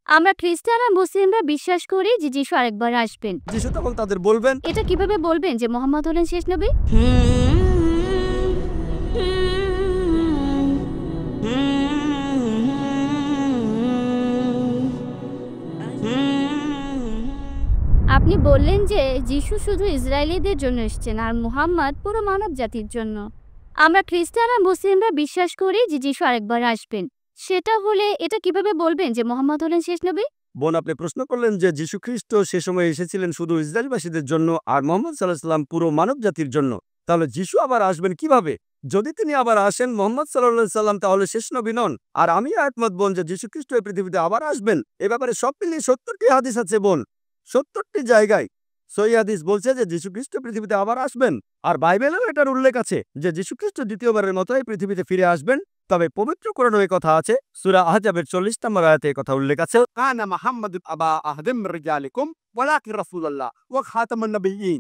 আমরা খ্রিস্টান আর মুসলিমরা বিশ্বাস করি যে যিশু আরেকবার আসবেন। যিশু তখন তাদের বলবেন, এটা কিভাবে বলবেন যে মোহাম্মদ হলেন শেষ নবী? আপনি বললেন যে যিশু শুধু ইসরায়েলিদের জন্য এসেছেন আর মুহাম্মদ পুরো মানব জাতির জন্য। আমরা খ্রিস্টান আর মুসলিমরা বিশ্বাস করি যে যিশু আরেকবার আসবেন। সেটা হলে এটা কিভাবে বলবেন যে মোহাম্মদ হলেন শেষ নবী? বোন, আপনি প্রশ্ন করলেন যে যীশু খ্রিস্ট সে সময় এসেছিলেন শুধু ইসরায়েলবাসীদের জন্য আর মোহাম্মদ সাল্লাহ সাল্লাম পুরো মানব জাতির জন্য। তাহলে যিশু আবার আসবেন কিভাবে? যদি তিনি আবার আসেন মোহাম্মদ সাল্লাহ সাল্লাম তাহলে শেষ নবী নন। আর আমি একমত বোন যে যীশু খ্রিস্ট এই পৃথিবীতে আবার আসবেন। এ ব্যাপারে সব মিলিয়ে 70টি হাদিস আছে বোন, 70টি জায়গায় সহি হাদিস বলছে যে যীশু খ্রিস্ট পৃথিবীতে আবার আসবেন। আর বাইবেলেও এটার উল্লেখ আছে যে যীশু খ্রিস্ট দ্বিতীয়বারের মতো এই পৃথিবীতে ফিরে আসবেন। তবে পবিত্র কোরআনে এই কথা আছে, সূরা আহজাবের 40 নম্বর আয়াতে এই কথা উল্লেখ আছে, كان محمد أبا أحد من رجالكم ولكن رسول الله وخاتم النبيين।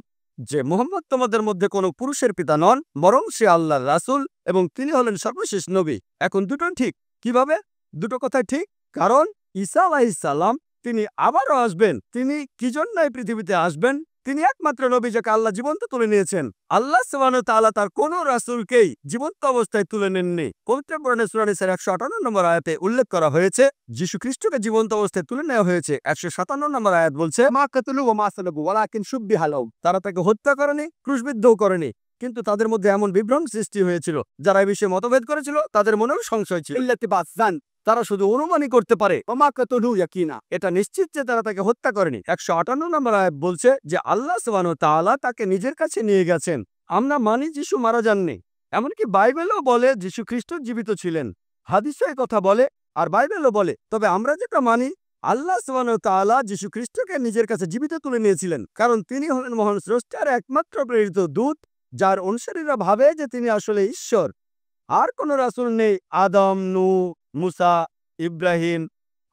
যে মুহাম্মদ তোমাদের মধ্যে কোনো পুরুষের পিতা নন, বরং সে আল্লাহর রাসূল এবং তিনি হলেন সর্বশেষ নবী। এখন দুটো ঠিক। কিভাবে? দুটো কথাই ঠিক। কারণ ঈসা আলাইহিস সালাম তিনি আবারও আসবেন। তিনি কি জন্য এই পৃথিবীতে আসবেন? তিনি একমাত্র নবী যাকে আল্লাহ জীবন্ত তুলে নিয়েছেন। আল্লাহ সুবহানাহু ওয়া তাআলা তার কোন রাসূলকেই জীবন্ত অবস্থায় তুলে নেননি। পবিত্র কোরআনে সূরা নিসার 158 নম্বর আয়াতে উল্লেখ করা হয়েছে যীশু খ্রিস্টকে জীবন্ত অবস্থায় তুলে নেওয়া হয়েছে। 157 নম্বর আয়াত বলছে, ما قتلوا وما صلبوا ولكن شبه لهم। তারা তাকে হত্যা করেনি, ক্রুশবিদ্ধও করেনি, কিন্তু তাদের মধ্যে এমন বিভ্রম সৃষ্টি হয়েছিল। যারা এই বিষয়ে মতভেদ করেছিল তাদের মনেও সংশয় ছিল। إلا اتباع الظن তারা শুধু অনুমানই করতে পারে, وما قتلوه يقينا। এটা নিশ্চিত যে তারা তাকে হত্যা করেনি। 158 নম্বর আয়াত বলছে যে আল্লাহ সুবহানাহু ওয়া তাআলা তাকে নিজের কাছে নিয়ে গেছেন। আমরা মানি যিশু মারা যাননি। এমনকি বাইবেলও বলে যিশু খ্রিস্ট জীবিত ছিলেন। হাদিসও এই কথা বলে আর বাইবেলও বলে। তবে আমরা যেটা মানি, আল্লাহ সুবহানাহু ওয়া তাআলা যিশু খ্রিস্টকে নিজের কাছে জীবিত তুলে নিয়েছিলেন, কারণ তিনি হলেন মহান স্রষ্টার একমাত্র প্রেরিত দূত, যার অনুসারীরা ভাবে যে তিনি আসলে ঈশ্বর। আর কোন রাসূল নেই। আদম, নূহ, মুসা, ইব্রাহিম,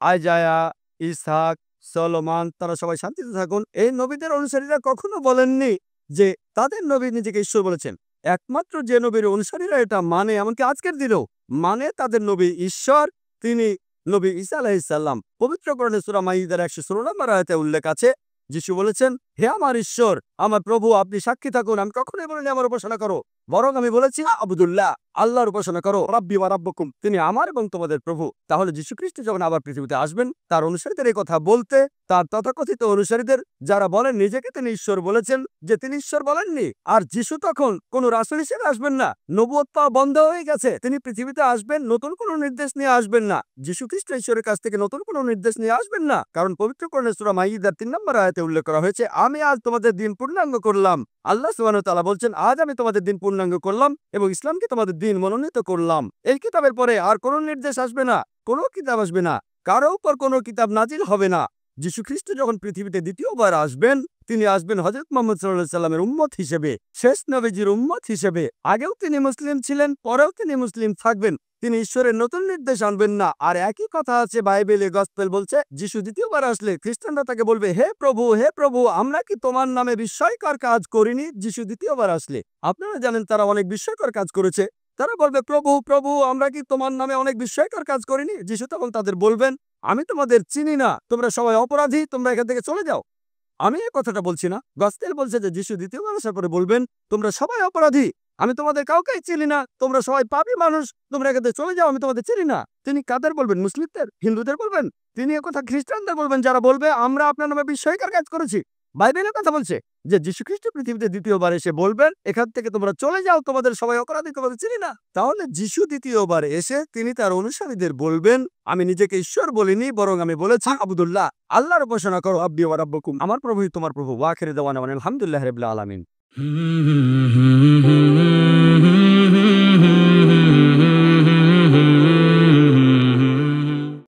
আইজায়া, ইসহাক, সলোমন, তারা সবাই শান্তিতে থাকুন, এই নবীদের অনুসারীরা কখনো বলেননি যে তাদের নবী নিজেকে ঈশ্বর বলেছেন। একমাত্র যে নবীর অনুসারীরা এটা মানে, এমনকি আজকের দিনেও মানে, তাদের নবী ঈশ্বর, তিনি নবী ঈসা আলাইহিস সালাম। পবিত্র কোরআনে সূরা মাইদার 116 নম্বর আয়াতে উল্লেখ আছে, যিশু বলেছেন, হে আমার ঈশ্বর, আমার প্রভু, আপনি সাক্ষী থাকুন, আমি কখনোই বলিনি আমার উপাসনা করো, বরং আমি বলেছি আবুদুল্লাহ, আল্লাহর উপাসনা করো, ربي وربكم। তিনি আমার এবং তোমাদের প্রভু। তাহলে যীশু খ্রিস্ট যখন আবার পৃথিবীতে আসবেন, তার অনুসারীদের এই কথা বলতে, তার তথাকথিত অনুসারীদের যারা বলেন নিজেকে তিনি ঈশ্বর বলেছেন, যে তিনি ঈশ্বর বলেননি। আর যিশু তখন কোন রাসূল হিসেবে আসবেন না, নবুয়ত পাওয়া বন্ধ হয়ে গেছে। তিনি পৃথিবীতে আসবেন, নতুন কোনো নির্দেশ নিয়ে আসবেন না। যিশু খ্রিস্ট ঈশ্বরের কাছ থেকে নতুন কোনো নির্দেশ নিয়ে আসবেন না, কারণ পবিত্র কোরআনে সূরা মাইদার 3 নম্বর আয়াতে উল্লেখ করা হয়েছে, আমি আজ তোমাদের দিন পূর্ণাঙ্গ করলাম। আল্লাহ সুবহানাহু ওয়া তাআলা বলছেন, আজ আমি তোমাদের দিন পূর্ণাঙ্গ করলাম এবং ইসলামকে তোমাদের দিন মনোনীত করলাম। এই কিতাবের পরে আর কোনো নির্দেশ আসবে না, কোনো কিতাব আসবে না, কারো উপর কোনো কিতাব নাজিল হবে না। যীশু খ্রিস্ট যখন পৃথিবীতে দ্বিতীয়বার আসবেন, তিনি আসবেন হযরত মুহাম্মদ সাল্লাল্লাহু আলাইহি সাল্লামের উম্মত হিসেবে, শেষ নবীজির উম্মত হিসেবে। আগেও তিনি মুসলিম ছিলেন, পরেও তিনি মুসলিম থাকবেন। তিনি ঈশ্বরের নতুন নির্দেশ আনবেন না। আর একই কথা আছে বাইবেলে, গসপেল বলছে, যিশু দ্বিতীয়বার আসলে খ্রিস্টানরা তাকে বলবে, হে প্রভু, হে প্রভু, আমরা কি তোমার নামে বিস্ময়কর কাজ করিনি? যিশু দ্বিতীয়বার আসলে আপনারা জানেন তারা অনেক বিস্ময়কর কাজ করেছে। তারা বলবে, প্রভু, প্রভু, আমরা কি তোমার নামে অনেক বিস্ময়কর কাজ করিনি? যিশু তখন তাদের বলবেন, আমি তোমাদের চিনি না, তোমরা সবাই অপরাধী, তোমরা এখান থেকে চলে যাও। আমি এই কথাটা বলছি না, গসপেল বলছে যে যিশু দ্বিতীয়বার আসার পরে বলবেন, তোমরা সবাই অপরাধী, আমি তোমাদের কাউকেই চিনি না, তোমরা সবাই পাপী মানুষ, তোমরা এখান থেকে চলে যাও, আমি তোমাদের চিনি না। তিনি কাদের বলবেন? মুসলিমদের, হিন্দুদের বলবেন? তিনি একথা খ্রিস্টানদের বলবেন, যারা বলবে আমরা আপনার নামে বিস্ময়কর কাজ করেছি। বাইবেলের কথা বলছে যে যীশু খ্রিস্ট পৃথিবীতে দ্বিতীয়বার এসে বলবেন, এখান থেকে তোমরা চলে যাও, তোমাদের সবাই অপরাধী, তোমাদের চিনি না। তাহলে যিশু দ্বিতীয়বার এসে তিনি তার অনুসারীদের বলবেন, আমি নিজেকে ঈশ্বর বলিনি, বরং আমি বলেছি আবুদুল্লাহ, আল্লাহর উপাসনা করো, রব্বি ওয়া রাব্বুকুম, আমার প্রভুই তোমার প্রভু। ওয়া আখিরু দাওয়ানা আলহামদুলিল্লাহি রাব্বিল আলামিন।